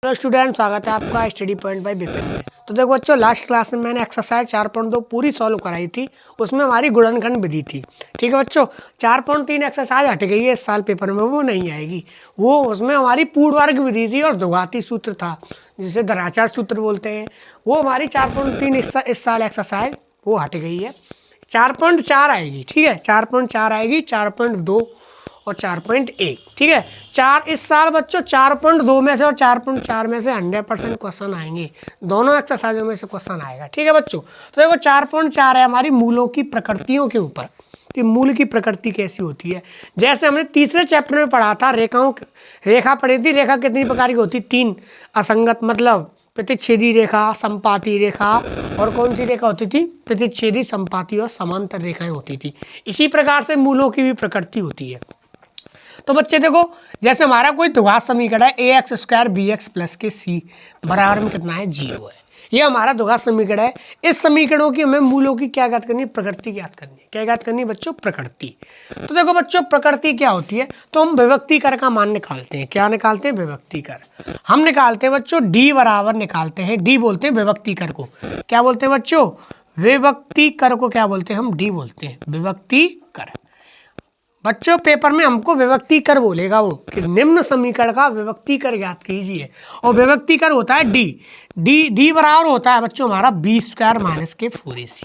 Hello student, स्वागत है आपका स्टडी पॉइंट बाय विपिन में। तो देखो बच्चों, लास्ट क्लास में मैंने एक्सरसाइज 4.2 पूरी सॉल्व कराई थी। उसमें हमारी गुणनखंड विधि थी। ठीक है बच्चों, 4.3 एक्सरसाइज हट गई है इस साल पेपर में, वो नहीं आएगी। वो उसमें हमारी पूर्ण वर्ग विधि थी और द्विघाती सूत्र था, जिसे दराचार सूत्र बोलते हैं। वो हमारी 4.3 इस साल एक्सरसाइज वो हट गई है। 4.4 आएगी। ठीक है, 4.4 आएगी, 4.2 और 4.1। ठीक है, चार इस साल बच्चों 4.2 में से और 4.4 में से 100% क्वेश्चन आएंगे। दोनों एक्सरसाइजों में से क्वेश्चन आएगा। ठीक है बच्चों, तो देखो 4.4 है हमारी मूलों की प्रकृतियों के ऊपर कि मूल की प्रकृति कैसी होती है। जैसे हमने तीसरे चैप्टर में पढ़ा था, रेखा पढ़ी थी। रेखा कितनी प्रकार की होती? 3। असंगत मतलब प्रतिच्छेदी रेखा, संपाती रेखा, और कौन सी रेखा होती थी? प्रतिच्छेदी, संपाती और समांतर रेखाएं होती थी। इसी प्रकार से मूलों की भी प्रकृति होती है। तो बच्चे देखो, जैसे हमारा कोई द्विघात समीकरण है ax² bx प्लस के c बराबर में कितना है? 0 है। ये हमारा द्विघात समीकरण है। इस समीकरणों की हमें मूलों की क्या ज्ञात करनी है? प्रकृति ज्ञात करनी है। क्या ज्ञात करनी है बच्चों? प्रकृति। तो देखो बच्चों, प्रकृति क्या होती है? तो हम विभक्तिकर का मान निकालते हैं। क्या निकालते हैं? विभक्तिकर। हम निकालते हैं बच्चों d बराबर निकालते हैं। d बोलते हैं विभक्तिकर को। क्या बोलते हैं बच्चों? विभक्तिकर को क्या बोलते हैं? हम d बोलते हैं, विभक्तिकर। बच्चों पेपर में हमको विभक्तिकर बोलेगा वो कि निम्न समीकरण का विभक्तिकर ज्ञात कीजिए। और विभक्तिकर होता है डी बराबर होता है बच्चों हमारा b² माइनस के 4ac।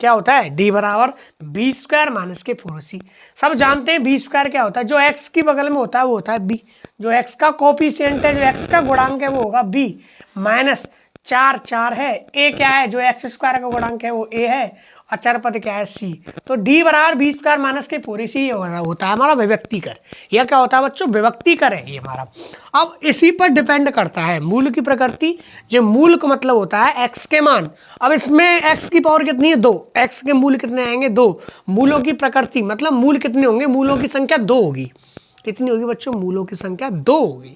क्या होता है? d बराबर b² माइनस के 4ac। सब जानते हैं b² क्या होता है? जो x की बगल में होता है वो होता है b। जो x का कोफिशिएंट है, जो x का गुणांक है वो होगा b। माइनस 4 है। a क्या है? जो x² का गुणांक है वो a है। और चर पद क्या है? c। तो d बराबर b² माइनस के 4ac होता है हमारा विभक्तिकर। यह क्या होता है बच्चों? विभक्तिकर है ये हमारा। अब इसी पर डिपेंड करता है मूल की प्रकृति। जो मूल का मतलब होता है x के मान। अब इसमें x की पावर कितनी है? 2। x के मूल कितने आएंगे? 2। मूलों की प्रकृति मतलब मूल कितने होंगे? मूलों की संख्या 2 होगी। कितनी होगी बच्चों? मूलों की संख्या 2 होगी।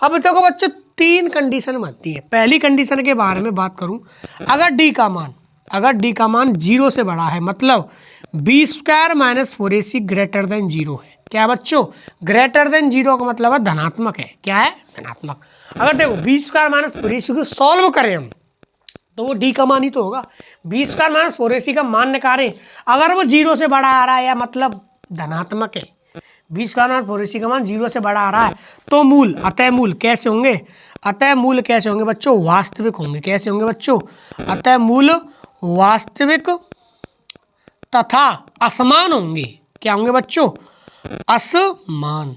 अब देखो बच्चों, 3 कंडीशन बनती है। पहली कंडीशन के बारे में बात करूं, अगर d का मान 0 से बड़ा है, मतलब b² minus 4ac greater than 0 है। क्या बच्चों? ग्रेटर देन 0 का मतलब है धनात्मक है। क्या है? धनात्मक। अगर देखो b² माइनस 4ac को सॉल्व करें हम, तो वो d का मान ही तो होगा। b² माइनस 4ac का मान निकालें, अगर वो 0 से बड़ा आ रहा है या मतलब धनात्मक है, b² माइनस 4ac का मान 0 से बड़ा आ रहा है, तो मूल अतः मूल कैसे होंगे? अतः मूल कैसे होंगे बच्चों? वास्तविक होंगे। कैसे होंगे बच्चों? अतः मूल वास्तविक तथा असमान होंगे। क्या होंगे बच्चों? असमान।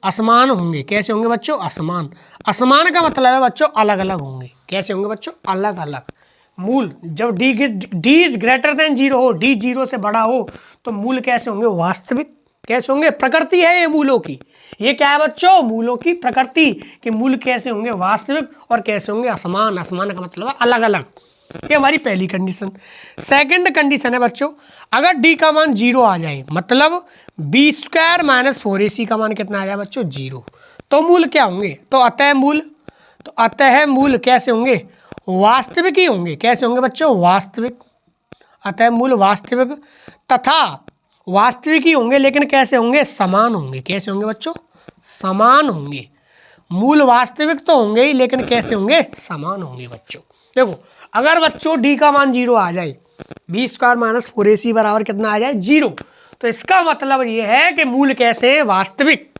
असमान होंगे। कैसे होंगे बच्चों? असमान। असमान का मतलब है बच्चों अलग अलग होंगे। कैसे होंगे बच्चों? अलग अलग। मूल जब d इज ग्रेटर देन 0 हो, d 0 से बड़ा हो, तो मूल कैसे होंगे? वास्तविक। कैसे होंगे? प्रकृति है ये मूलों की। ये क्या है बच्चों? मूलों की प्रकृति कि मूल कैसे होंगे? वास्तविक। और कैसे होंगे? असमान। असमान का मतलब है अलग अलग। ये हमारी पहली कंडीशन। सेकंड कंडीशन है बच्चों, अगर d का मान 0 आ जाए, मतलब b² माइनस 4ac का मान कितना आ जाए बच्चों? 0, तो मूल क्या होंगे? तो अतः मूल कैसे होंगे? वास्तविक ही होंगे। कैसे होंगे बच्चों? वास्तविक। अतः मूल वास्तविक तथा वास्तविक ही होंगे, लेकिन कैसे होंगे? समान होंगे। कैसे होंगे बच्चों? समान होंगे। मूल वास्तविक तो होंगे ही, लेकिन कैसे होंगे? समान होंगे बच्चों। देखो, अगर बच्चों d का मान 0 आ जाए, b² माइनस 4ac बराबर कितना आ जाए? 0, तो इसका मतलब ये है कि मूल कैसे है? वास्तविक।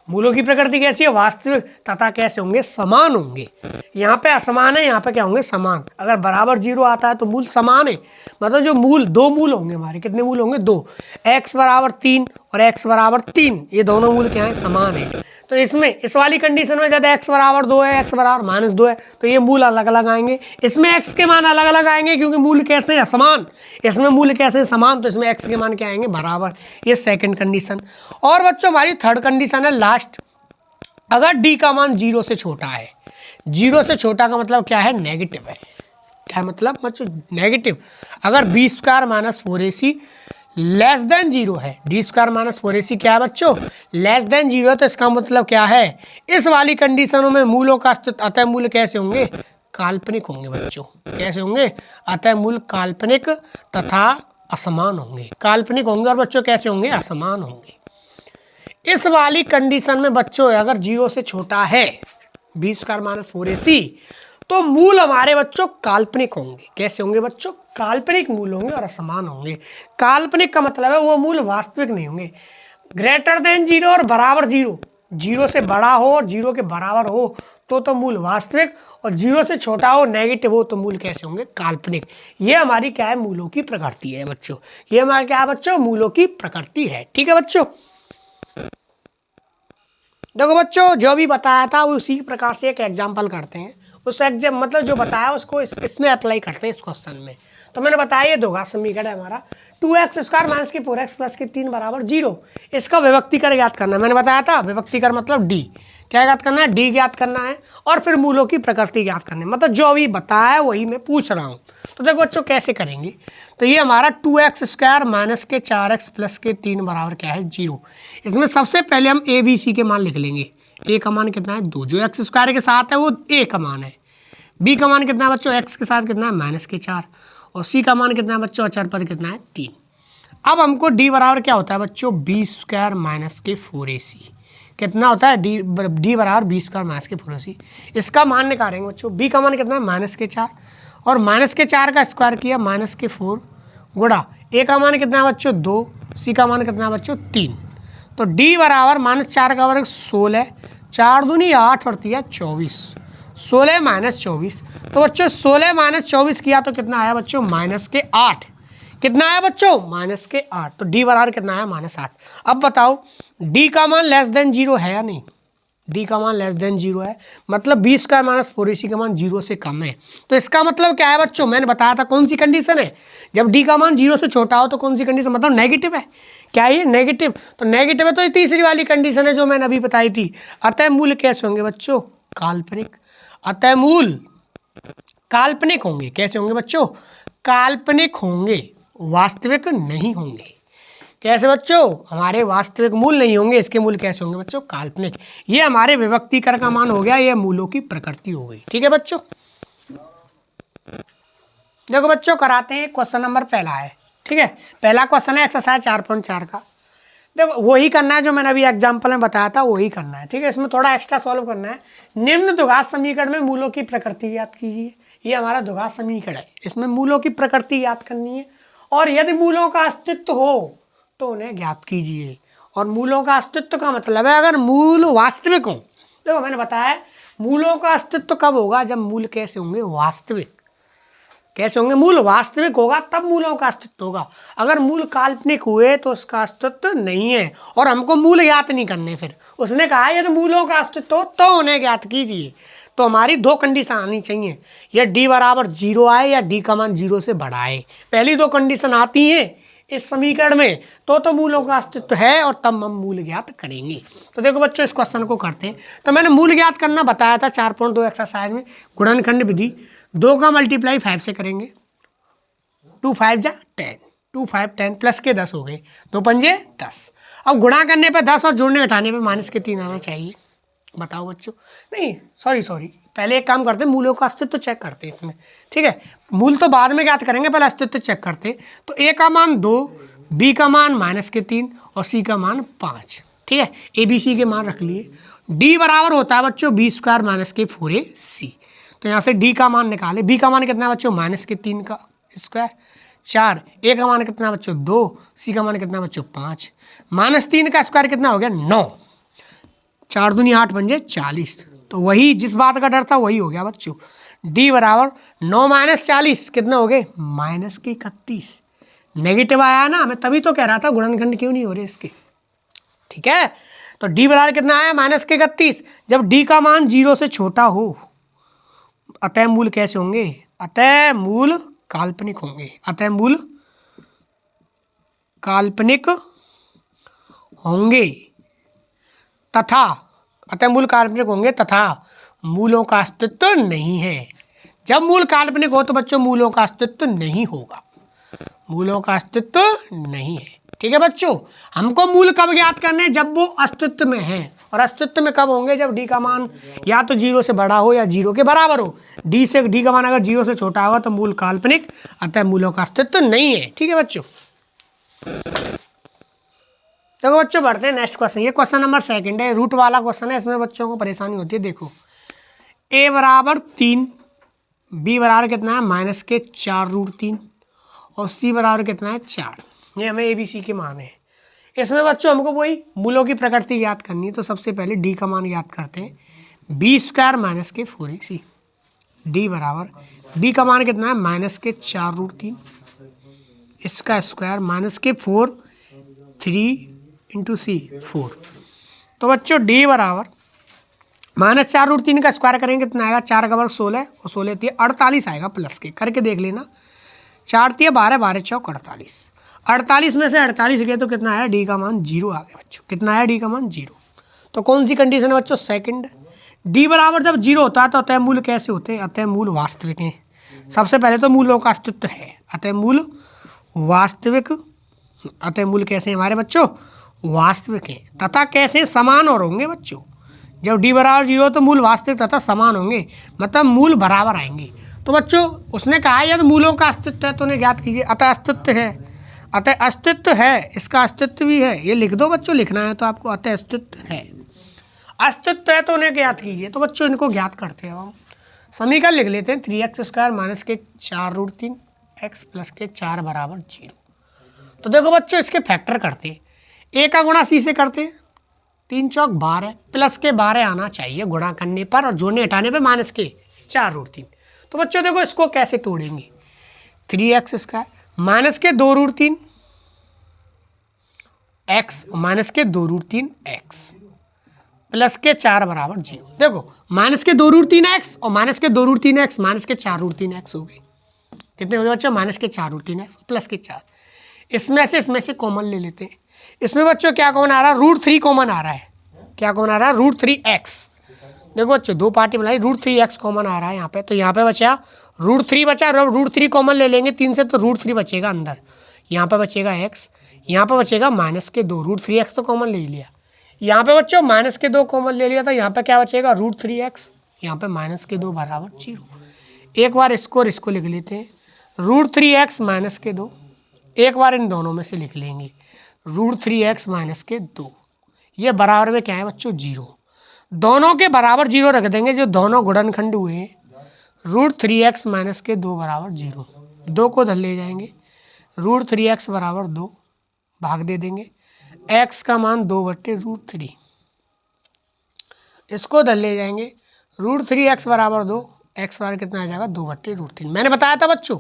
मूलों की प्रकृति कैसी है? वास्तविक तथा कैसे होंगे? समान होंगे। यहाँ पे असमान है, यहाँ पे क्या होंगे? समान। अगर बराबर 0 आता है तो मूल समान है, मतलब जो मूल 2 मूल होंगे हमारे। कितने मूल होंगे? 2। x बराबर 3 और x बराबर 3, ये दोनों मूल क्या है? समान है। तो इसमें इस वाली कंडीशन में जब x बराबर 2 है, x बराबर माइनस 2 है, तो ये मूल अलग अलग आएंगे। इसमें x के मान अलग अलग आएंगे क्योंकि मूल कैसे हैं? समान। इसमें मूल कैसे हैं? समान, तो इसमें x के मान क्या आएंगे? बराबर। ये सेकंड कंडीशन। और बच्चों हमारी थर्ड कंडीशन है लास्ट, अगर d का मान 0 से छोटा है। 0 से छोटा का मतलब क्या है? नेगेटिव है। क्या मतलब बच्चों? नेगेटिव। अगर b² minus 4ac less than 0 है, d² माइनस 4ac क्या है बच्चों? लेस देन 0 है, तो इसका मतलब क्या है? इस वाली कंडीशनों में मूलों का अस्तित्व, अतः मूल कैसे होंगे? काल्पनिक होंगे बच्चों। कैसे होंगे? अतः मूल काल्पनिक तथा असमान होंगे। काल्पनिक होंगे और बच्चों कैसे होंगे? असमान होंगे। इस वाली कंडीशन में बच्चों अगर 0 से छोटा है बी स्क्वायर माइनस 4ac, तो मूल हमारे बच्चों काल्पनिक होंगे। कैसे होंगे बच्चों? काल्पनिक मूल होंगे और असमान होंगे। काल्पनिक का मतलब है वो मूल वास्तविक नहीं होंगे। ग्रेटर देन 0 और बराबर 0, 0 से बड़ा हो और 0 के बराबर हो तो मूल वास्तविक, और 0 से छोटा हो नेगेटिव हो तो मूल कैसे होंगे? काल्पनिक। ये हमारी क्या है? मूलों की प्रकृति है बच्चों। ये हमारा क्या है बच्चों? मूलों की प्रकृति है। ठीक है बच्चों। देखो बच्चों जो भी बताया था वो उसी प्रकार से एक एग्जाम्पल करते हैं, उस एग्जाम मतलब जो बताया उसको इसमें अप्लाई करते हैं इस क्वेश्चन में। तो मैंने बताया ये दोघात समीकरण है हमारा 2x स्क्वायर माइनस के 4x प्लस के 3 बराबर 0। इसका विभक्तिकर ज्ञात करना है। मैंने बताया था विभक्तिकर मतलब डी, क्या ज्ञात करना है? डी ज्ञात करना है और फिर मूलों की प्रकृति ज्ञात करनी है। मतलब जो अभी बताया है वही मैं पूछ रहा हूँ। तो देखो बच्चों कैसे करेंगे। तो ये हमारा 2x स्क्वायर माइनस के 4x प्लस के 3 बराबर क्या है? 0। इसमें सबसे पहले हम ए बी सी के मान लिख लेंगे। ए का मान कितना है? 2, जो एक्स स्क्वायर के साथ है वो ए का मान है। बी का मान कितना है बच्चों? एक्स के साथ कितना है? माइनस के 4। और सी का मान कितना है बच्चों? अचर पद कितना है? 3। अब हमको डी बराबर क्या होता है बच्चों? बी स्क्वायर माइनस के 4ac। कितना होता है? डी बराबर बी स्क्वायर माइनस के 4ac। इसका मान निकालेंगे बच्चों। बी का मान कितना है? माइनस के 4, और माइनस के 4 का स्क्वायर किया माइनस के 4 गुणा ए का मान कितना है बच्चों? 2, सी का मान कितना है बच्चों? 3। तो डी बराबर -4 का वर्ग 16, 4 दूनी 8 और 3 24, 16 माइनस 24। तो बच्चों 16 माइनस 24 किया तो कितना आया बच्चों? -8। कितना आया बच्चों? -8। तो डी बराबर कितना आया? -8। अब बताओ डी का मान लेस देन 0 है या नहीं? डी का मान लेस देन 0 है, मतलब बी स्क्वायर माइनस 4ac का मान 0 से कम है। तो इसका मतलब क्या है बच्चों? मैंने बताया था कौन सी कंडीशन है? जब डी का मान 0 से छोटा हो तो कौन सी कंडीशन? मतलब नेगेटिव है। क्या ये नेगेटिव? तो नेगेटिव है तो ये तीसरी वाली कंडीशन है जो मैंने अभी बताई थी। अतः मूल कैसे होंगे बच्चों? काल्पनिक। अतः मूल काल्पनिक होंगे। कैसे होंगे बच्चों? काल्पनिक होंगे, वास्तविक नहीं होंगे। कैसे बच्चों? हमारे वास्तविक मूल नहीं होंगे, इसके मूल कैसे होंगे बच्चों? काल्पनिक। ये हमारे विभक्तिकर का मान हो गया, ये मूलों की प्रकृति हो गई। ठीक है बच्चों। देखो बच्चों कराते हैं क्वेश्चन नंबर पहला है। ठीक है, पहला क्वेश्चन है एक्सरसाइज 4.4 का। देखो वही करना है जो मैंने अभी एग्जाम्पल में बताया था, वही करना है। ठीक है, इसमें थोड़ा एक्स्ट्रा सॉल्व करना है। निम्न द्विघात समीकरण में मूलों की प्रकृति याद कीजिए। ये हमारा द्विघात समीकरण है, इसमें मूलों की प्रकृति याद करनी है और यदि मूलों का अस्तित्व हो तो उन्हें ज्ञात कीजिए। और मूलों का अस्तित्व का मतलब है अगर मूल वास्तविक हो। देखो मैंने बताया मूलों का अस्तित्व कब होगा? जब मूल कैसे होंगे? वास्तविक। कैसे होंगे? मूल वास्तविक होगा तब मूलों का अस्तित्व होगा। अगर मूल काल्पनिक हुए तो उसका अस्तित्व नहीं है और हमको मूल ज्ञात नहीं करने। फिर उसने कहा यदि मूलों का अस्तित्व हो तो उन्हें ज्ञात कीजिए। तो हमारी दो कंडीशन आनी चाहिए, या डी बराबर 0 आए या डी का मान 0 से बड़ा आए। पहली दो कंडीशन आती हैं इस समीकरण में तो मूलों का अस्तित्व है और तब हम मूल ज्ञात करेंगे। तो देखो बच्चों इस क्वेश्चन को करते हैं। तो मैंने मूल ज्ञात करना बताया था 4.2 एक्सरसाइज में। गुणनखंड विधि 2 का मल्टीप्लाई 5 से करेंगे। 2 5 जा 10, 2 5 10 प्लस के 10 हो गए, 2 पंजे 10। अब गुणा करने पे 10 और जोड़ने घटाने पे माइनस के 3 आना चाहिए। बताओ बच्चों। नहीं सॉरी पहले एक काम करते हैं, मूलों का अस्तित्व चेक करते हैं इसमें। ठीक है, मूल तो बाद में ज्ञात करेंगे, पहले अस्तित्व चेक करते हैं। तो ए का मान 2, बी का मान माइनस के 3 और सी का मान 5। ठीक है, ए बी सी के मान रख लिए। डी बराबर होता है बच्चों बी स्क्वायर माइनस के 4ac। तो यहाँ से डी का मान निकाले। बी का मान कितना है बच्चों? माइनस के 3 का स्क्वायर 4। ए का मान कितना बच्चों? 2। सी का मान कितना बच्चों? 5। -3 का स्क्वायर कितना हो गया? 9। 4 दूनी 8 पंजे 40। तो वही जिस बात का डर था वही हो गया बच्चों। डी बराबर 9 माइनस 40 कितना हो गए? -31। नेगेटिव आया ना, मैं तभी तो कह रहा था गुणनखंड क्यों नहीं हो रहे इसके। ठीक है, तो डी बराबर कितना आया? -31। जब डी का मान 0 से छोटा हो अतः मूल कैसे होंगे? अतः मूल काल्पनिक होंगे। अतः मूल काल्पनिक होंगे तथा अतः मूल काल्पनिक होंगे तथा मूलों का अस्तित्व नहीं है। जब मूल काल्पनिक हो तो बच्चों मूलों का अस्तित्व नहीं होगा। मूलों का अस्तित्व नहीं है। ठीक है बच्चों, हमको मूल कब ज्ञात करने हैं? जब वो अस्तित्व में है। और अस्तित्व में कब होंगे? जब डी का मान या तो 0 से बड़ा हो या 0 के बराबर हो। डी का मान अगर 0 से छोटा होगा तो मूल काल्पनिक, अतः मूलों का अस्तित्व नहीं है। ठीक है बच्चों, देखो बच्चों बढ़ते हैं नेक्स्ट क्वेश्चन। ये क्वेश्चन नंबर 2 है, रूट वाला क्वेश्चन है। इसमें बच्चों को परेशानी होती है। देखो ए बराबर 3, बी बराबर कितना है माइनस के 4√3 और सी बराबर कितना है 4। ये हमें ए बी सी के मान है। इसमें बच्चों हमको वही मूलों की प्रकृति याद करनी है, तो सबसे पहले डी का मान याद करते हैं। बी स्क्वायर माइनस के 4ac, डी बराबर बी का मान कितना है माइनस के 4√3, इसका स्क्वायर माइनस के 4, 3 इंटू सी 4। तो बच्चों डी बराबर -4√3 का स्क्वायर करेंगे कितना आएगा, 4 का वर्ग 16 और 16 थी 48 आएगा प्लस के, करके देख लेना। 4 थी 12, 12 चौक 48, 48 में से 48 गए तो कितना आया, डी का मान 0 आ गया बच्चों। कितना आया, डी का मान 0। तो कौन सी कंडीशन है बच्चों, सेकंड। डी बराबर जब 0 होता है तो अतः मूल कैसे होते हैं, अतः मूल वास्तविक हैं। सबसे पहले तो मूलों का अस्तित्व है, अतः मूल वास्तविक। अतः मूल कैसे हमारे बच्चों, वास्तविक हैं तथा कैसे समान और होंगे बच्चों। जब डी बराबर 0 तो मूल वास्तविक तथा समान होंगे, मतलब मूल बराबर आएंगे। तो बच्चों उसने कहा यदि मूलों का अस्तित्व है तो उन्हें ज्ञात कीजिए। अतः अस्तित्व है, अतः अस्तित्व है, इसका अस्तित्व भी है, ये लिख दो बच्चों, लिखना है तो आपको। अतः अस्तित्व है, अस्तित्व है तो उन्हें ज्ञात कीजिए। तो बच्चों इनको ज्ञात करते हैं हम, समीकरण लिख लेते हैं। 3x² माइनस के 4√3 x प्लस के 4 बराबर 0। तो देखो बच्चों इसके फैक्टर करते हैं, ए का गुणा सी से करते हैं, 3 चौक 12 प्लस के 12 आना चाहिए गुणा करने पर, और जोड़ने हटाने पर माइनस के 4√3। तो बच्चों देखो इसको कैसे तोड़ेंगे, 3x² माइनस के 2√3 x माइनस के 2√3 x प्लस के 4 बराबर 0। देखो माइनस के 2√3 x और माइनस के 2√3 x माइनस के 4√3 x हो गए। कितने हो गए बच्चों, माइनस के 4√3 x प्लस के 4। इसमें से कॉमन ले लेते हैं। इसमें बच्चों क्या कॉमन आ रहा है, √3 कॉमन आ रहा है। क्या कॉमन आ रहा है, √3x। देखो बच्चों दो पार्टी बनाई, √3x कॉमन आ रहा है यहाँ पे। तो यहाँ पे बचा √3 बचा, √3 कॉमन ले लेंगे 3 से तो √3 बचेगा अंदर, यहाँ पे बचेगा x, यहाँ पे बचेगा माइनस के 2, √3x तो कॉमन ले लिया। यहाँ पे बच्चों माइनस के 2 कॉमन ले लिया, तो यहाँ पे क्या बचेगा, √3x, यहाँ पे माइनस के 2 बराबर 0। एक बार इसको और इसको लिख लेते हैं, √3x माइनस के 2, एक बार इन दोनों में से लिख लेंगे, √3x माइनस के 2, ये बराबर में क्या है बच्चों 0। दोनों के बराबर 0 रख देंगे, जो दोनों गुणनखंड हुए हैं। √3x माइनस के 2 बराबर 0, 2 को धर ले जाएंगे, √3x बराबर 2 भाग दे देंगे, x का मान 2/√3, इसको धर ले जाएंगे, √3x बराबर 2, x बराबर कितना आ जाएगा 2/√3। मैंने बताया था बच्चों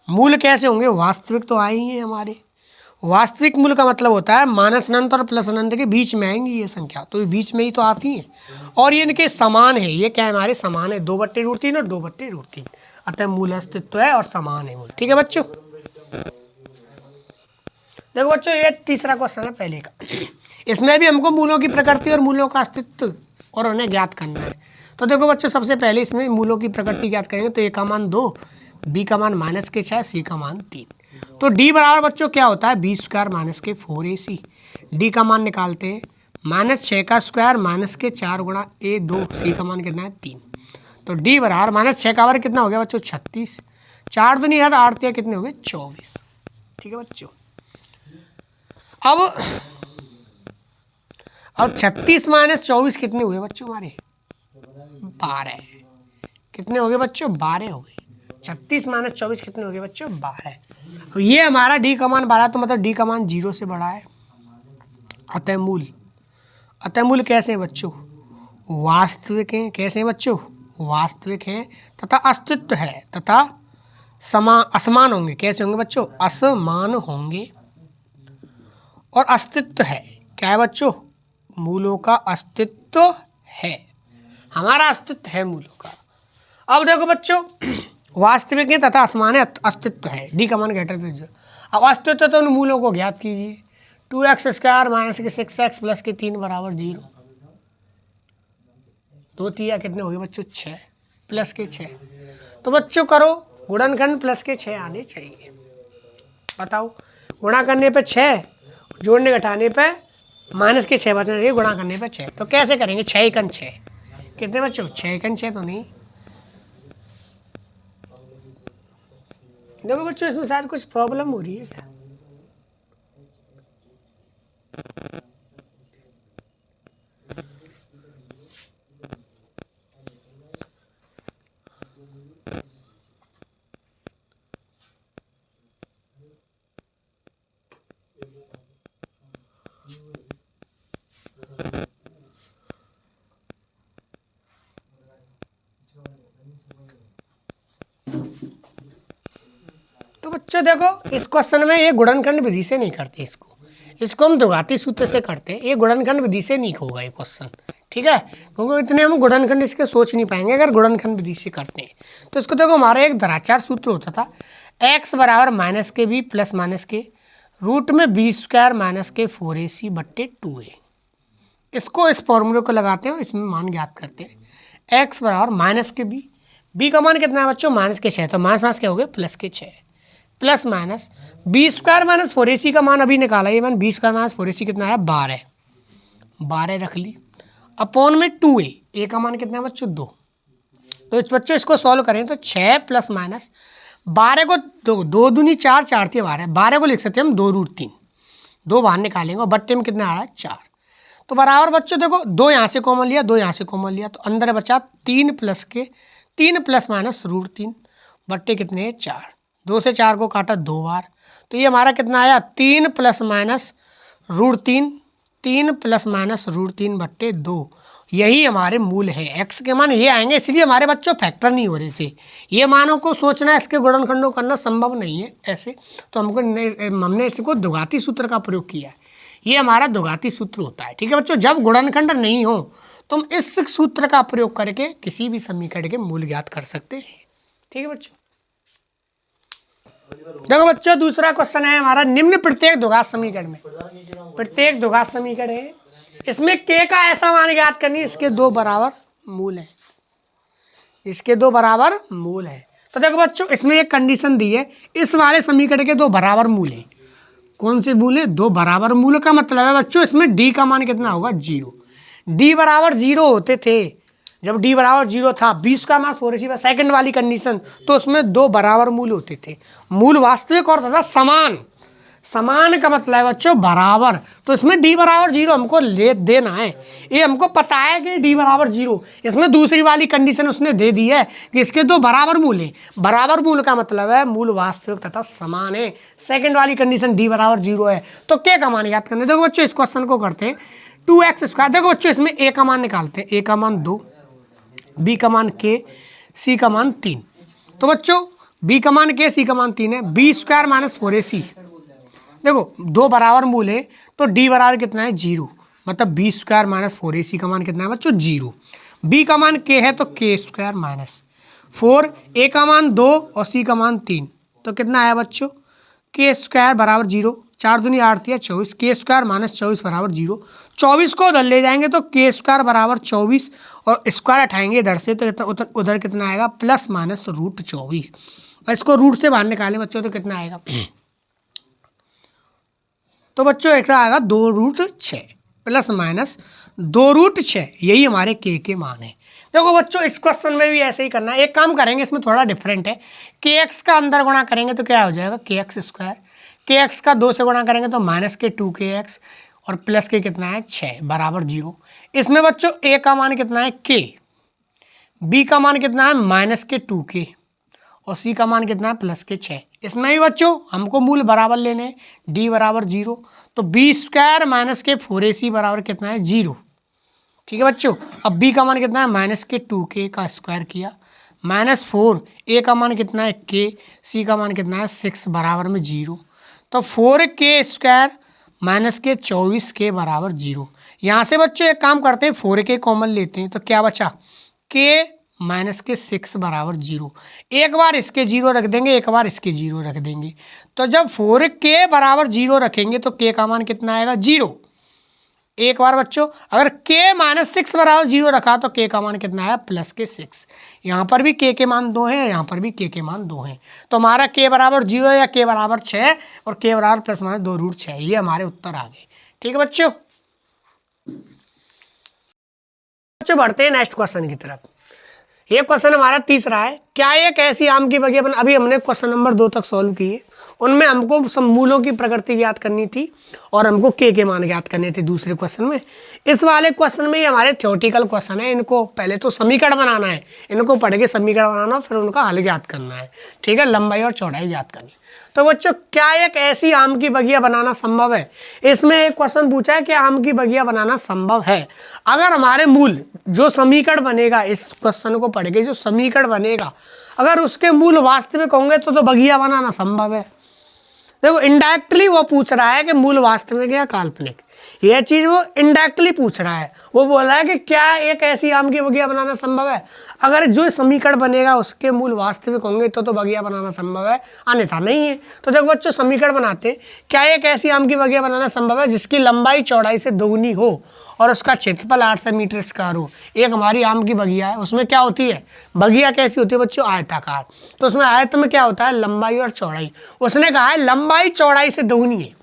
मूल कैसे होंगे, वास्तविक तो आए ही हैं हमारे। वास्तविक मूल का मतलब होता है माइनस अनंत और प्लस अनंत के बीच में आएंगी ये संख्या, तो ये बीच में ही तो आती हैं, और ये इनके समान है। ये क्या है, हमारे समान है, 2/√3 और 2/√3, अतः मूल अस्तित्व है और समान है मूल। ठीक है बच्चों, देखो बच्चों ये तीसरा क्वेश्चन है पहले का। इसमें भी हमको मूलों की प्रकृति और मूलों का अस्तित्व और उन्हें ज्ञात करना है। तो देखो बच्चों सबसे पहले इसमें मूलों की प्रकृति ज्ञात करेंगे। तो ए का मान 2, बी का मान माइनस के 6, सी का मान 3। तो डी बराबर बच्चों क्या होता है, b² माइनस के 4ac। डी का मान निकालते हैं, -6 का स्क्वायर माइनस के 4 गुणा ए 2, सी का मान कितना है 3। तो डी बराबर -6 का वर्ग कितना हो गया बच्चों 36, 4 तो नहीं है 8 या कितने हो गए 24। ठीक है बच्चों, अब 36 माइनस 24 कितने हुए बच्चों हमारे 12। कितने हो गए बच्चों 12 हो गए। 36 माइनस 24 कितने हो गए बच्चों 12। तो ये हमारा डी का मान 12, तो मतलब डी का मान 0 से बड़ा है। अतः मूल कैसे हैं बच्चों, वास्तविक हैं। कैसे हैं बच्चों, वास्तविक हैं तथा अस्तित्व है तथा असमान होंगे। कैसे होंगे बच्चों, असमान होंगे और अस्तित्व है। क्या है बच्चों, मूलों का अस्तित्व है, हमारा अस्तित्व है मूलों का। अब देखो बच्चों वास्तविक है तथा असमान है, अस्तित्व है, डी का मान ग्रेटर देन 0। अब अस्तित्व तो उन मूलों को ज्ञात कीजिए। 2x² माइनस के 6x प्लस के 3 बराबर 0, 2 3 कितने हो गए बच्चों 6 प्लस के 6। तो बच्चों करो गुणनखंड, प्लस के 6 आने चाहिए। बताओ गुणा करने पे 6, जोड़ने घटाने पे माइनस के 6 बचना चाहिए, गुणा करने पे 6। तो कैसे करेंगे, 6 एकन 6 कितने बच्चों 6 एकन 6 तो नहीं। देखो बच्चों इसमें शायद कुछ प्रॉब्लम हो रही है क्या, तो बच्चों देखो इस क्वेश्चन में ये गुणनखंड विधि से नहीं करते, इसको हम द्विघाती सूत्र से करते हैं। ये गुणनखंड विधि से नहीं होगा ये क्वेश्चन, ठीक है, क्योंकि इतने हम गुणनखंड इसके सोच नहीं पाएंगे अगर गुणनखंड विधि से करते हैं। तो इसको देखो हमारा एक धराचार सूत्र होता था x बराबर माइनस के बी प्लस माइनस के रूट में बी स्क्वायर माइनस के 4ac बट्टे 2a। इसको इस फॉर्मूले को लगाते हैं और इसमें मान ज्ञात करते हैं। x बराबर माइनस के बी का मान कितना है बच्चों, माइनस के 6, तो माइनस माइनस क्या हो गया प्लस के 6 plus minus B square minus 4ac का मान अभी निकाला, ये मान बी स्क्वायर माइनस 4ac कितना है 12 रख ली अपॉन में 2a का मान कितना है बच्चों 2। तो इस बच्चों इसको सॉल्व करें तो 6 प्लस माइनस 12 को 2 दूनी 4 4 थी 12 को लिख सकते हैं हम 2√3, 2 बाहर निकालेंगे और बट्टे में कितना आ रहा है 4। तो बराबर बच्चों देखो 2 यहाँ से कॉमन लिया, 2 यहाँ से कॉमन लिया, तो अंदर बचा 3 प्लस माइनस √3 बट्टे कितने हैं 4। 2 से 4 को काटा 2 बार, तो ये हमारा कितना आया 3 प्लस माइनस √3 बट्टे 2। यही हमारे मूल है, x के मान ये आएंगे, इसलिए हमारे बच्चों फैक्टर नहीं हो रहे थे। ये मानों को सोचना इसके गुणनखंडों करना संभव नहीं है ऐसे, तो हमने इसको द्विघाती सूत्र का प्रयोग किया है। ये हमारा द्विघाती सूत्र होता है, ठीक है बच्चों। जब गुणनखंड नहीं हो तो हम इस सूत्र का प्रयोग करके किसी भी समीकरण के मूल ज्ञात कर सकते हैं, ठीक है बच्चों। देखो बच्चों दूसरा क्वेश्चन है हमारा, निम्न प्रत्येक द्विघात समीकरण में, प्रत्येक द्विघात समीकरण है, इसमें k का ऐसा मान ज्ञात करनी इसके 2 बराबर मूल है, इसके 2 बराबर मूल है। तो देखो बच्चों इसमें एक कंडीशन दी है, इस वाले समीकरण के 2 बराबर मूल है। कौन से मूल है 2 बराबर मूल का मतलब है बच्चों इसमें d का मान कितना होगा 0। d बराबर 0 होते थे, जब d बराबर 0 था 20 का मास 4ac सेकंड वाली कंडीशन, तो उसमें 2 बराबर मूल होते थे। मूल वास्तविक और तथा समान, समान का मतलब है बच्चों बराबर, तो इसमें d बराबर 0 हमको ले देना है। ये हमको पता है कि d बराबर 0, इसमें दूसरी वाली कंडीशन उसने दे दी है कि इसके 2 बराबर मूल हैं। बराबर मूल का मतलब है मूल वास्तविक तथा समान है, सेकंड वाली कंडीशन d बराबर 0 है। तो k का मान याद करना, देखो बच्चों इस क्वेश्चन को करते हैं 2x²। देखो बच्चों इसमें a का मान निकालते हैं, a का मान 2, b का मान k, c का मान 3। तो बच्चों b का मान k, c का मान 3 है। b स्क्वायर माइनस 4ac, देखो 2 बराबर मूल है तो d बराबर कितना है 0, मतलब b स्क्वायर माइनस 4ac का मान कितना है बच्चों 0। b का मान k है तो k स्क्वायर माइनस 4, a का मान 2 और c का मान 3, तो कितना आया बच्चों k स्क्वायर बराबर 0, 4 दूनी 8 या 24, k स्क्वायर माइनस 24 बराबर 0। 24 को उधर ले जाएंगे तो k स्क्वायर बराबर 24 और स्क्वायर हटाएंगे इधर से तो उधर कितना आएगा प्लस माइनस √24, और इसको रूट से बाहर निकालें बच्चों तो कितना आएगा, तो बच्चों एक आएगा 2√6 प्लस माइनस 2√6, यही हमारे के मान है। देखो बच्चों इस क्वेश्चन में भी ऐसे ही करना है, एक काम करेंगे इसमें थोड़ा डिफरेंट है, kx का अंदर गुणा करेंगे तो क्या हो जाएगा kx², kx का 2 से गुणा करेंगे तो माइनस के 2kx और प्लस के कितना है 6 बराबर 0। इसमें बच्चों a का मान कितना है k, b का मान कितना है माइनस के 2k और c का मान कितना है प्लस के 6। इसमें भी बच्चों हमको मूल बराबर लेने हैं, d बराबर 0, तो b स्क्वायर माइनस के 4ac बराबर कितना है 0, ठीक है बच्चों। अब b का मान कितना है माइनस के 2k का स्क्वायर किया, माइनस 4, a का मान कितना है k, c का मान कितना है 6 बराबर में 0, तो 4k स्क्वायर माइनस के 24k बराबर 0। यहाँ से बच्चों एक काम करते हैं 4k कॉमन लेते हैं तो क्या बचा k माइनस के 6 बराबर 0, एक बार इसके 0 रख देंगे, एक बार इसके 0 रख देंगे, तो जब 4k बराबर 0 रखेंगे तो k का मान कितना आएगा 0। एक बार बच्चों अगर k माइनस 6 बराबर 0 रखा तो k का मान कितना आया प्लस के 6। यहाँ पर भी k के मान 2 हैं, यहाँ पर भी k के मान 2 हैं, तो हमारा k बराबर 0 या k बराबर 6 और k बराबर प्लस माइनस 2√6, ये हमारे उत्तर आ गए, ठीक है बच्चों। बच्चों बढ़ते हैं नेक्स्ट क्वेश्चन की तरफ। ये क्वेश्चन हमारा तीसरा है, क्या एक ऐसी आम की बगी, अभी हमने क्वेश्चन नंबर 2 तक सॉल्व किए, उनमें हमको समूलों की प्रकृति ज्ञात करनी थी और हमको के मान ज्ञात करने थे दूसरे क्वेश्चन में। इस वाले क्वेश्चन में ये हमारे थ्योरेटिकल क्वेश्चन है, इनको पहले तो समीकरण बनाना है, इनको पढ़ के समीकरण बनाना, फिर उनका हल ज्ञात करना है, ठीक है, लंबाई और चौड़ाई ज्ञात करनी। तो बच्चों क्या एक ऐसी आम की बगिया बनाना संभव है? इसमें एक क्वेश्चन पूछा है कि आम की बगिया बनाना संभव है। अगर हमारे मूल जो समीकरण बनेगा, इस क्वेश्चन को पढ़ के जो समीकरण बनेगा अगर उसके मूल वास्तविक होंगे तो बगिया बनाना संभव है। देखो इनडायरेक्टली वो पूछ रहा है कि मूल वास्तविक या काल्पनिक, यह चीज वो इनडायरेक्टली पूछ रहा है। वो बोल रहा है कि क्या एक ऐसी आम की बगिया बनाना संभव है? अगर जो समीकरण बनेगा उसके मूल वास्तविक होंगे तो बगिया बनाना संभव है, अन्यथा नहीं है। तो जब बच्चों समीकरण बनाते, क्या एक ऐसी आम की बगिया बनाना संभव है जिसकी लंबाई चौड़ाई से दोगुनी हो और उसका क्षेत्रफल 800 मीटर स्क्वायर हो? एक हमारी आम की बगिया है, उसमें क्या होती है, बगिया कैसी होती है बच्चों? आयताकार। तो उसमें आयत में क्या होता है, लंबाई और चौड़ाई। उसने कहा है लंबाई चौड़ाई से दोगुनी है।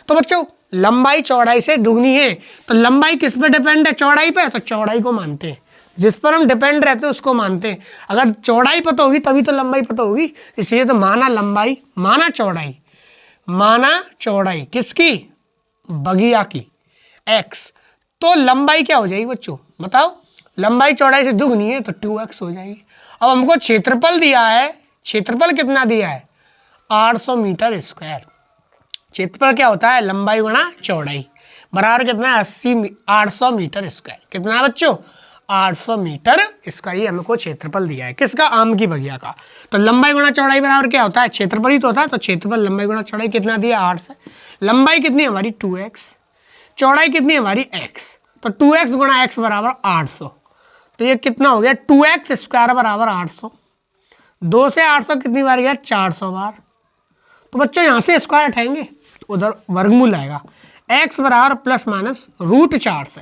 तो बच्चों लंबाई चौड़ाई से दुगनी है, तो लंबाई किस पे डिपेंड है? चौड़ाई पे। तो चौड़ाई को मानते हैं, जिस पर हम डिपेंड रहते हैं उसको मानते हैं। अगर चौड़ाई पता होगी तभी तो लंबाई पता होगी, इसलिए तो माना लंबाई माना चौड़ाई, माना चौड़ाई किसकी? बगिया की, x। तो लंबाई क्या हो जाएगी बच्चों बताओ? लंबाई चौड़ाई से दुगनी है तो 2x हो जाएगी। अब हमको क्षेत्रफल दिया है, क्षेत्रफल कितना दिया है? 800 मीटर स्क्वायर। क्षेत्रफल क्या होता है? लंबाई गुणा चौड़ाई, बराबर कितना है? 800 मीटर स्क्वायर। कितना है बच्चों? 800 मीटर स्क्वायर। ये हमको क्षेत्रफल दिया है किसका? आम की बगिया का। तो लंबाई गुणा चौड़ाई बराबर क्या होता है? क्षेत्रफल ही तो होता है। तो क्षेत्रफल लंबाई गुणा चौड़ाई कितना दिया? 8 से। लंबाई कितनी है हमारी? 2x। चौड़ाई कितनी है हमारी? x। तो 2x गुणा x बराबर 800। तो ये कितना हो गया? 2x स्क्वायर बराबर 800। 2 से 800 कितनी बार गया? 400 बार। तो बच्चों यहाँ से स्क्वायर उठाएंगे, उधर वर्गमूल आएगा। x बराबर प्लस माइनस रूट 4 से।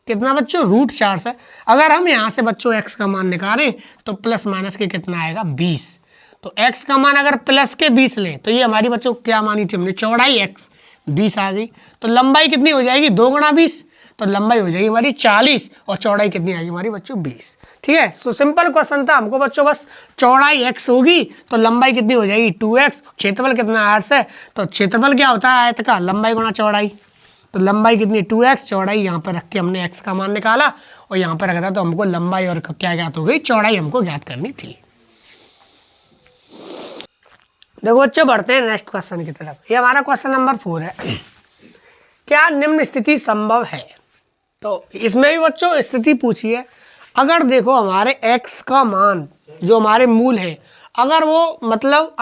कितना बच्चों? रूट 4 से। अगर हम यहाँ से बच्चों x का मान निकालें तो प्लस माइनस के कितना आएगा? 20। तो x का मान अगर प्लस के 20 लें तो ये हमारी बच्चों क्या मानी थी हमने? चौड़ाई x 20 आ गई। तो लंबाई कितनी हो जाएगी? 2 गुणा 20। तो लंबाई हो जाएगी हमारी 40 और चौड़ाई कितनी आएगी हमारी बच्चों? 20। ठीक है, तो सिंपल क्वेश्चन था। हमको बच्चों बस चौड़ाई x होगी तो लंबाई कितनी हो जाएगी? 2x। क्षेत्रफल कितना? 8 है। तो क्षेत्रफल क्या होता है आयत का? लंबाई गुणा चौड़ाई। तो लंबाई कितनी? 2x। चौड़ाई यहाँ पर रख के हमने x का मान निकाला और यहाँ पर रखा था, तो हमको लंबाई और क्या ज्ञात हो गई? चौड़ाई हमको ज्ञात करनी थी। देखो बच्चों बढ़ते हैं नेक्स्ट क्वेश्चन की तरफ। ये हमारा क्वेश्चन नंबर 4 है। क्या निम्न स्थिति संभव है? तो इसमें भी बच्चों स्थिति पूछी है। अगर देखो हमारे x का मान जो हमारे मूल है, अगर वो मतलब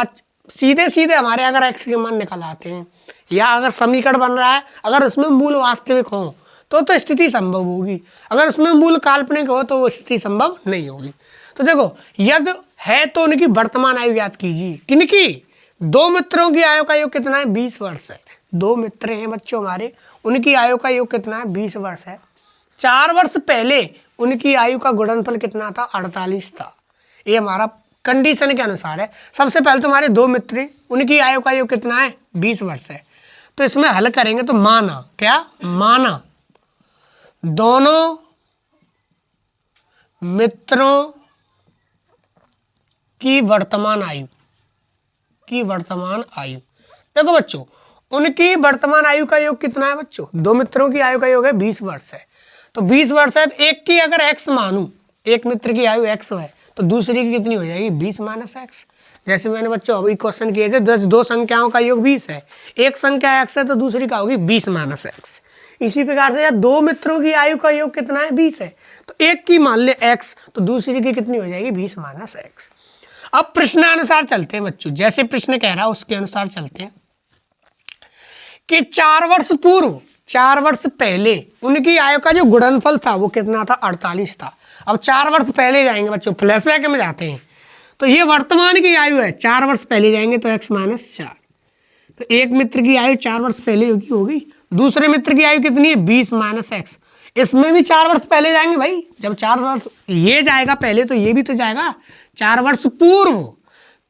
सीधे सीधे हमारे अगर x के मान निकल आते हैं या अगर समीकरण बन रहा है, अगर उसमें मूल वास्तविक हो तो स्थिति संभव होगी। अगर उसमें मूल काल्पनिक हो तो वो स्थिति संभव नहीं होगी। तो देखो यदि है तो उनकी वर्तमान आयु ज्ञात कीजिए। किनकी? 2 मित्रों की आयु का योग कितना है? 20 वर्ष है। 2 मित्र हैं बच्चों हमारे, उनकी आयु का योग कितना है? 20 वर्ष है। 4 वर्ष पहले उनकी आयु का गुणनफल कितना था? 48 था। ये हमारा कंडीशन के अनुसार है। सबसे पहले तो हमारे 2 मित्र हैं, उनकी आयु का योग कितना है? 20 वर्ष है। तो इसमें हल करेंगे तो माना क्या? माना दोनों मित्रों की वर्तमान आयु देखो बच्चों उनकी वर्तमान आयु का योग कितना है बच्चों? 2 मित्रों की आयु का योग है 20 वर्ष है। तो 20 वर्ष है तो एक की अगर x मानूं, एक मित्र की आयु x है तो दूसरी की कितनी हो जाएगी? 20 माइनस x। जैसे मैंने बच्चों अभी क्वेश्चन किए थे, 2 संख्याओं का योग 20 है, एक संख्या x है तो दूसरी का होगी 20 माइनस x। इसी प्रकार से 2 मित्रों की आयु का योग कितना है? 20 है। तो एक की मान ले x तो दूसरी की कितनी हो जाएगी? 20 माइनस x। अब प्रश्नानुसार चलते हैं बच्चों, जैसे प्रश्न कह रहा है उसके अनुसार चलते हैं कि 4 वर्ष पूर्व, 4 वर्ष पहले उनकी आयु का जो गुणनफल था वो कितना था? 48 था। अब 4 वर्ष पहले जाएंगे बच्चों, फ्लैशबैक में जाते हैं। तो ये वर्तमान की आयु है, 4 वर्ष पहले जाएंगे तो x माइनस 4। तो एक मित्र की आयु 4 वर्ष पहले होगी। दूसरे मित्र की आयु कितनी है? 20 माइनस x। इसमें भी 4 वर्ष पहले जाएंगे भाई। जब 4 वर्ष ये जाएगा पहले तो ये भी तो जाएगा। 4 वर्ष पूर्व,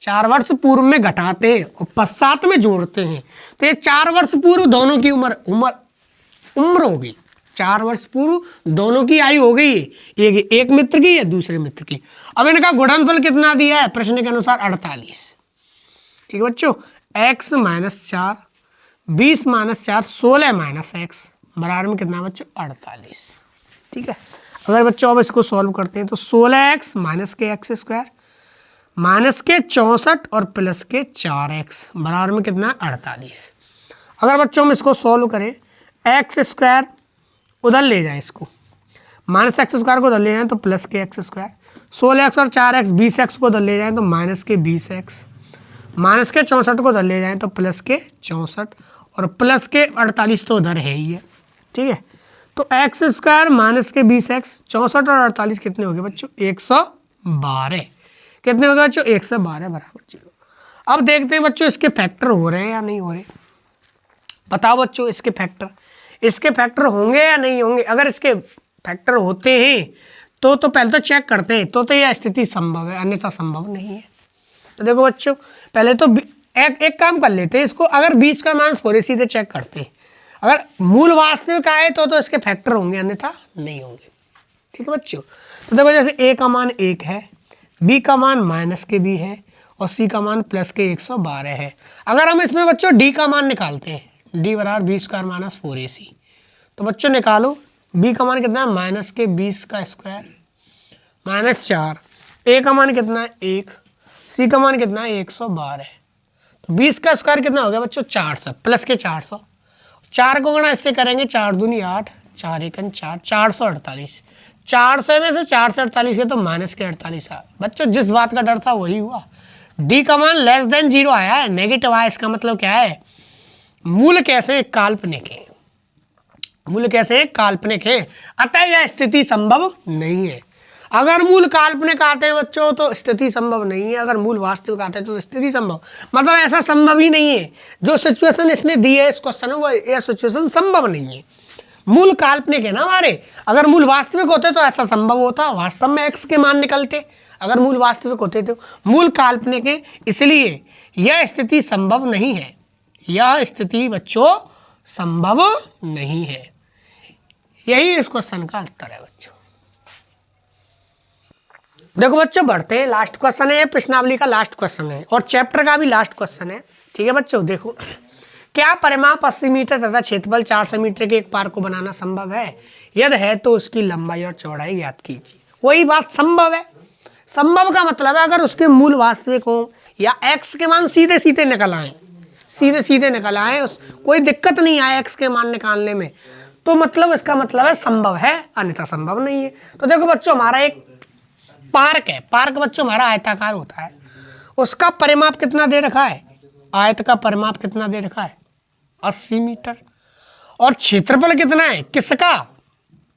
4 वर्ष पूर्व में घटाते हैं और पश्चात में जोड़ते हैं। तो ये 4 वर्ष पूर्व दोनों की उम्र होगी। 4 वर्ष पूर्व दोनों की आयु हो गई है, एक मित्र की या दूसरे मित्र की। अब इनका गुणनफल कितना दिया है प्रश्न के अनुसार? 48। ठीक है बच्चों, x minus 4, 20 minus 4 16 minus x बराबर में कितना बच्चों 48। ठीक है, अगर बच्चों अब इसको सॉल्व करते हैं तो 16x माइनस के एक्स स्क्वायर माइनस के 64 और प्लस के 4x बराबर में कितना 48। अगर बच्चों हम इसको सॉल्व करें, एक्स स्क्वायर उधर ले जाएं, इसको माइनस एक्स स्क्वायर को उधर ले जाएं तो प्लस के एक्स स्क्वायर, 16x और 4x 20x को उधर ले जाएं तो माइनस के 20x, माइनस के 64 को उधर ले जाएं तो प्लस के 64 और प्लस के 48 तो उधर है ही है। ठीक है, तो एक्स स्क्वायर माइनस के 20x 64 और 48 कितने हो गए बच्चों 112। कितने हो गए बच्चों 112 बराबर 0। अब देखते हैं बच्चों इसके फैक्टर हो रहे हैं या नहीं हो रहे। बताओ बच्चों इसके फैक्टर होंगे या नहीं होंगे। अगर इसके फैक्टर होते हैं तो पहले तो चेक करते हैं, तो यह स्थिति संभव है, अन्यथा संभव नहीं है। तो देखो बच्चों पहले तो एक काम कर लेते हैं, इसको अगर 20 का मान 4 सीधे चेक करते हैं, अगर मूल वास्तविक आए तो इसके फैक्टर होंगे, अन्यथा नहीं होंगे। ठीक है बच्चों, तो देखो जैसे a का मान 1 है, b का मान माइनस के b है और c का मान प्लस के 112 है। अगर हम इसमें बच्चों d का मान निकालते हैं, d बराबर 20 स्क्वायर माइनस 4ac, तो बच्चों निकालो b का मान कितना है माइनस के 20 का स्क्वायर माइनस 4, a का मान कितना है 1, c का मान कितना है 112। तो 20 का स्क्वायर कितना हो गया बच्चों 400 प्लस के 400, 4 को गुणा इससे करेंगे 4 दूनी 8, 4 एकन 4, 448। 400 में से 448 के तो माइनस के 48 आया। बच्चों जिस बात का डर था वही हुआ, डी का मान लेस देन 0 आया है, नेगेटिव आया। इसका मतलब क्या है, मूल कैसे काल्पनिक है, मूल कैसे काल्पनिक है, अतः यह स्थिति संभव नहीं है। अगर मूल काल्पनिक आते हैं बच्चों तो स्थिति संभव नहीं है, अगर मूल वास्तविक आते हैं तो स्थिति संभव, मतलब ऐसा संभव ही नहीं है। जो सिचुएशन इसने दी है इस क्वेश्चन में वो यह सिचुएशन संभव नहीं है। मूल काल्पनिक है ना हमारे, अगर मूल वास्तविक होते तो ऐसा संभव होता, वास्तव में x के मान निकलते। अगर मूल वास्तविक होते तो मूल काल्पनिक है, इसलिए यह स्थिति संभव नहीं है, यह स्थिति बच्चों संभव नहीं है। यही इस क्वेश्चन का उत्तर है बच्चों। देखो बच्चों बढ़ते हैं, लास्ट क्वेश्चन है, प्रश्नावली का लास्ट क्वेश्चन है और चैप्टर का भी लास्ट क्वेश्चन है। ठीक है बच्चों, देखो क्या परिमाप 80 मीटर तथा क्षेत्रफल 400 मीटर के एक पार्क को बनाना संभव है? यदि है तो उसकी लंबाई और चौड़ाई ज्ञात कीजिए। वही बात, संभव है। संभव का मतलब है अगर उसके मूल वास्तविक हो या x के मान सीधे सीधे निकल आए, सीधे सीधे निकल आए, कोई दिक्कत नहीं आए x के मान निकालने में, तो मतलब इसका मतलब है संभव है, अन्यथा संभव नहीं है। तो देखो बच्चों हमारा एक पार्क है, पार्क बच्चों हमारा आयताकार होता है, उसका परिमाप कितना दे रखा है, आयत का परिमाप कितना दे रखा है 80 मीटर, और क्षेत्रफल कितना है किसका,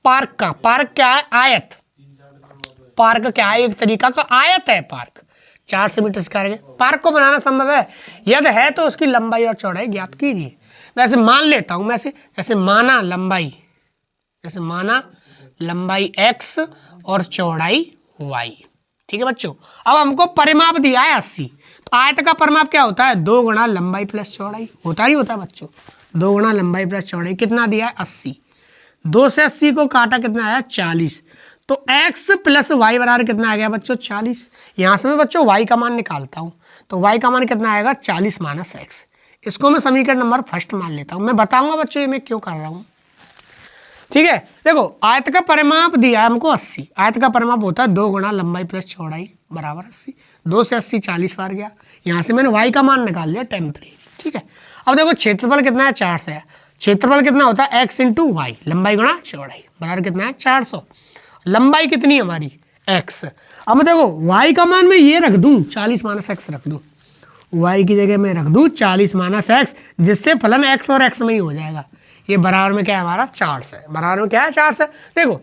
पार्क का। पार्क क्या है, आयत। पार्क क्या है, एक तरीका का आयत है पार्क, 400 मीटर स्क्वायर। पार्क को बनाना संभव है, यदि है तो उसकी लंबाई और चौड़ाई ज्ञात कीजिए। वैसे मान लेता हूं मैं से, जैसे माना लंबाई, जैसे माना लंबाई x और चौड़ाई y। ठीक है बच्चों, अब हमको परिमाप दिया है 80, तो आयत का परिमाप क्या होता है 2 गुणा लंबाई प्लस चौड़ाई, होता नहीं होता बच्चों, 2 गुणा लंबाई प्लस चौड़ाई। कितना दिया है 80, 2 से 80 को काटा कितना आया 40, तो x प्लस वाई बराबर कितना आ गया बच्चों 40। यहाँ से मैं बच्चों y का मान निकालता हूँ, तो y का मान कितना आएगा 40 माइनस x। इसको मैं समीकरण नंबर फर्स्ट मान लेता हूँ, मैं बताऊंगा बच्चों ये मैं क्यों कर रहा हूँ। ठीक है, देखो आयत का परिमाप दिया है हमको 80, आयत का परिमाप होता है 2 गुणा लंबाई प्लस चौड़ाई बराबर 80, 2 से 80 40 बार गया, यहाँ से मैंने y का मान निकाल लिया टेम्परेरी। ठीक है, अब देखो क्षेत्रफल कितना है 400 है, क्षेत्रफल कितना होता है x इंटू वाई, लंबाई गुणा चौड़ाई बराबर कितना है 400। लंबाई कितनी है हमारी x, अब देखो y का मान मैं ये रख दूँ 40 माइनस x रख दूँ, y की जगह मैं रख दूँ 40 माइनस x, जिससे फलन x और x में ही हो जाएगा। ये बराबर में क्या है हमारा 400, बराबर में क्या है 400। देखो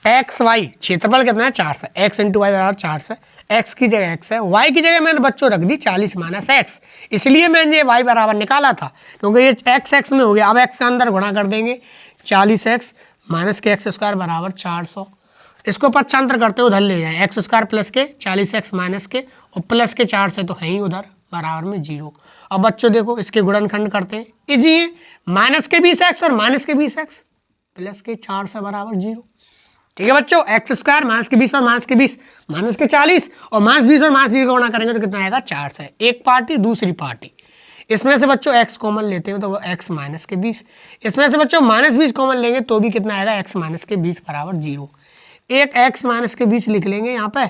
एक्स वाई क्षेत्रफल कितना है 400, x इंटू वाई बराबर 400, x की जगह x है, y की जगह मैंने बच्चों रख दी 40 माइनस x, इसलिए मैंने ये y बराबर निकाला था, क्योंकि ये x में हो गया। अब x का अंदर गुणा कर देंगे 40x माइनस के x स्क्वायर बराबर 400, इसको पक्षांतर करते उधर ले जाए, एक्स स्क्वायर प्लस के 40x माइनस के और प्लस के 400 तो है ही उधर बराबर में 0। अब बच्चों देखो इसके गुणनखंड करते हैं, इजी है, माइनस के 20x और माइनस के 20x प्लस के 400 बराबर 0। ठीक है बच्चों, एक्स स्क्वायर माइनस के 20 और माइनस के 20 माइनस के 40 और माइनस 20 और माइनस 20 का गुणा करेंगे तो कितना आएगा 4 से। एक पार्टी दूसरी पार्टी, इसमें से बच्चों एक्स कॉमन लेते हैं तो वो एक्स माइनस के 20, इसमें से बच्चों माइनस 20 कॉमन लेंगे तो भी कितना आएगा एक्स माइनस के 20 बराबर 0। एक एक्स माइनस के 20 लिख लेंगे यहाँ पे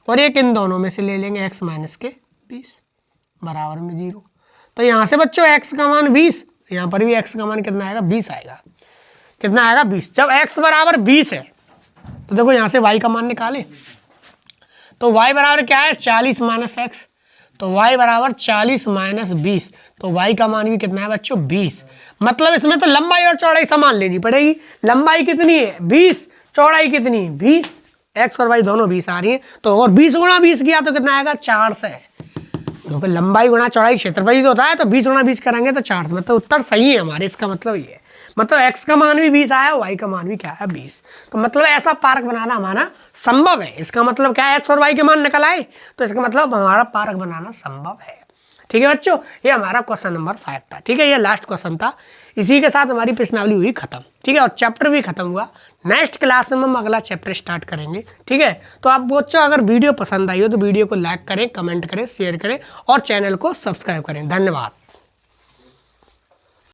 और एक इन दोनों में से ले लेंगे एक्स माइनस के 20 बराबर में 0। तो यहाँ से बच्चों एक्स का मान 20, यहाँ पर भी एक्स का मान कितना आएगा 20 आएगा। कितना आएगा 20। जब एक्स बराबर 20 है तो देखो यहाँ से y का मान निकाले तो y बराबर क्या है 40 माइनस एक्स, तो y बराबर 40 माइनस 20, तो y का मान भी कितना है बच्चों 20। मतलब इसमें तो लंबाई और चौड़ाई समान लेनी पड़ेगी। लंबाई कितनी है 20, चौड़ाई कितनी 20, x और y दोनों 20 आ रही है तो और 20 गुणा 20 किया तो कितना आएगा 4 से, क्योंकि लंबाई गुणा चौड़ाई क्षेत्रफल तो होता है, तो 20 गुणा 20 करेंगे तो 4 से। मतलब उत्तर सही है हमारे, इसका मतलब ये है। मतलब x का मान भी 20 आया, y का मान भी क्या है 20। तो मतलब ऐसा पार्क बनाना हमारा संभव है। इसका मतलब क्या है x और y के मान निकल आए तो इसका मतलब हमारा पार्क बनाना संभव है। ठीक है बच्चों, ये हमारा क्वेश्चन नंबर 5 था। ठीक है, ये लास्ट क्वेश्चन था। इसी के साथ हमारी प्रश्नावली हुई खत्म। ठीक है, और चैप्टर भी खत्म हुआ। नेक्स्ट क्लास में हम अगला चैप्टर स्टार्ट करेंगे। ठीक है, तो आप बच्चों अगर वीडियो पसंद आई हो तो वीडियो को लाइक करें, कमेंट करें, शेयर करें और चैनल को सब्सक्राइब करें। धन्यवाद।